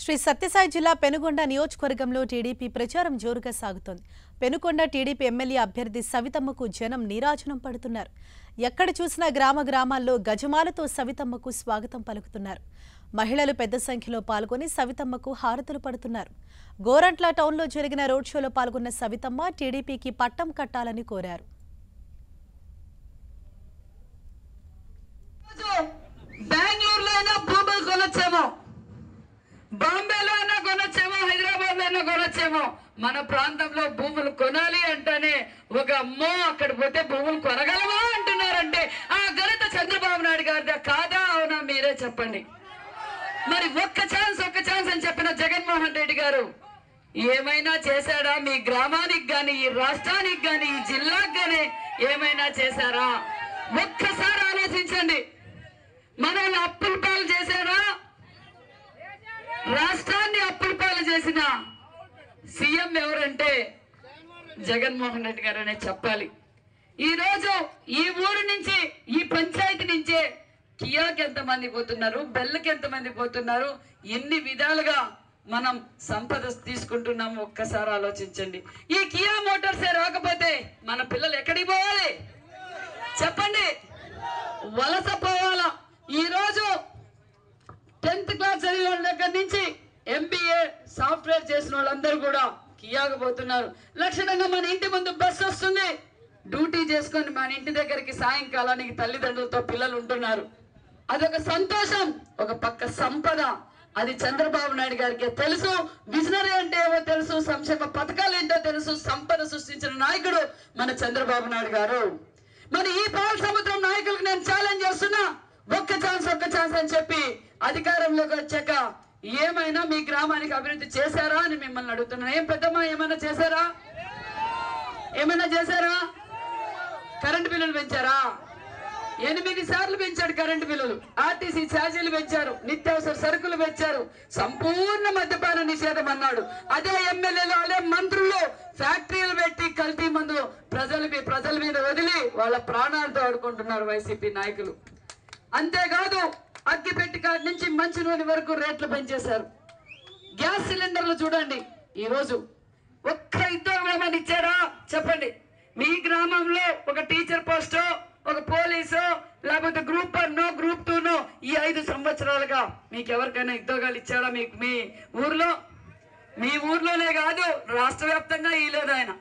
శ్రీ సత్యసాయి జిల్లా పెనుగొండ నియోజకవర్గంలో టీడీపీ ప్రచారం జోరుగా సాగుతోంది. పెనుగొండ టీడీపీ ఎమ్మెల్యే అభ్యర్థి సవితమ్మకు జనం నీరాజనం పడుతున్నారు. ఎక్కడ చూసినా గ్రామాల్లో గజమాలతో సవితమ్మకు స్వాగతం పలుకుతున్నారు. మహిళలు పెద్ద సంఖ్యలో పాల్గొని సవితమ్మకు హారతులు పడుతున్నారు. గోరంట్ల టౌన్లో జరిగిన రోడ్ షోలో పాల్గొన్న సవితమ్మ టీడీపీకి పట్టం కట్టాలని కోరారు. బాంబేలో అయినా కొనొచ్చేమో, హైదరాబాద్ లో అయినా కొనొచ్చేమో, మన ప్రాంతంలో భూములు కొనాలి అంటేనే ఒక అమ్మో అక్కడ పోతే భూములు కొనగలమా అంటున్నారంటే ఆ ఘనత చంద్రబాబు నాయుడు గారిదా కాదా? అవునా? మీరే చెప్పండి. మరి ఒక్క ఛాన్స్ అని చెప్పిన జగన్మోహన్ రెడ్డి గారు ఏమైనా చేశాడా? మీ గ్రామానికి గాని, ఈ రాష్ట్రానికి గాని, ఈ జిల్లాకి గాని ఏమైనా చేశారా? ఒక్కసారి ఆలోచించండి. మనల్ని అప్పుల పాలు చేశారా? రాష్ట్రాన్ని అప్పుల పాలు చేసిన సీఎం ఎవరంటే జగన్మోహన్ రెడ్డి గారు అనే చెప్పాలి. ఈ రోజు ఈ ఊరు నుంచి, ఈ పంచాయతీ నుంచే కియాకి ఎంతమంది పోతున్నారు, బెల్లకి ఎంతమంది పోతున్నారు, ఎన్ని విధాలుగా మనం సంపద తీసుకుంటున్నాము ఒక్కసారి ఆలోచించండి. ఈ కియా మోటార్సే రాకపోతే మన పిల్లలు ఎక్కడికి పోవాలి చెప్పండి? వలస పోవాలా? ఈ రోజు 10th క్లాస్ చదివిన వాళ్ళ దగ్గర నుంచి MBA సాఫ్ట్వేర్ చేసిన వాళ్ళందరూ కూడా కియాకు పోతున్నారు. లక్షణంగా మన ఇంటి ముందు బస్సు వస్తుంది, డ్యూటీ చేసుకొని మన ఇంటి దగ్గరికి సాయంకాలానికి తల్లిదండ్రులతో పిల్లలు ఉంటున్నారు. అదొక సంతోషం, ఒక పక్క సంపద. అది చంద్రబాబు నాయుడు గారికి తెలుసు. విజనరీ అంటే ఏమో తెలుసు, సంక్షేమ పథకాలు ఏంటో తెలుసు. సంపద సృష్టించిన నాయకుడు మన చంద్రబాబు నాయుడు గారు. మరి ఈ పాల సముద్రం నాయకులకు నేను ఛాలెంజ్ చేస్తున్నా, ఒక్క ఛాన్స్ అని చెప్పి అధికారంలోకి వచ్చాక ఏమైనా మీ గ్రామానికి అభివృద్ధి చేశారా అని మిమ్మల్ని అడుగుతున్నాను. ఏం పెద్దమ్మా, ఏమైనా చేశారా? కరెంటు బిల్లులు పెంచారా? 8 సార్లు పెంచాడు కరెంటు బిల్లులు. ఆర్టీసీ ఛార్జీలు పెంచారు, నిత్యావసర సరుకులు పెంచారు, సంపూర్ణ మద్యపాన నిషేధం అన్నాడు. అదే ఎమ్మెల్యేలు, అదే మంత్రులు ఫ్యాక్టరీలు పెట్టి కల్తీ మందు ప్రజల మీద వదిలి వాళ్ళ ప్రాణాలతో ఆడుకుంటున్నారు వైసీపీ నాయకులు. అంతేకాదు అగ్గిపెట్టి కాడి నుంచి మంచి నూనె వరకు రేట్లు పెంచేశారు. గ్యాస్ సిలిండర్లు చూడండి, ఈ రోజు ఒక్క ఉద్యోగం ఏమైనా ఇచ్చారా చెప్పండి? మీ గ్రామంలో ఒక టీచర్ పోస్టో, ఒక పోలీసో, లేకపోతే గ్రూప్ 1నో, గ్రూప్ 2నో ఈ 5 సంవత్సరాలుగా మీకు ఎవరికైనా ఉద్యోగాలు ఇచ్చారా? మీ ఊర్లో? మీ ఊర్లోనే కాదు, రాష్ట్ర వ్యాప్తంగా ఇవ్వలేదు ఆయన.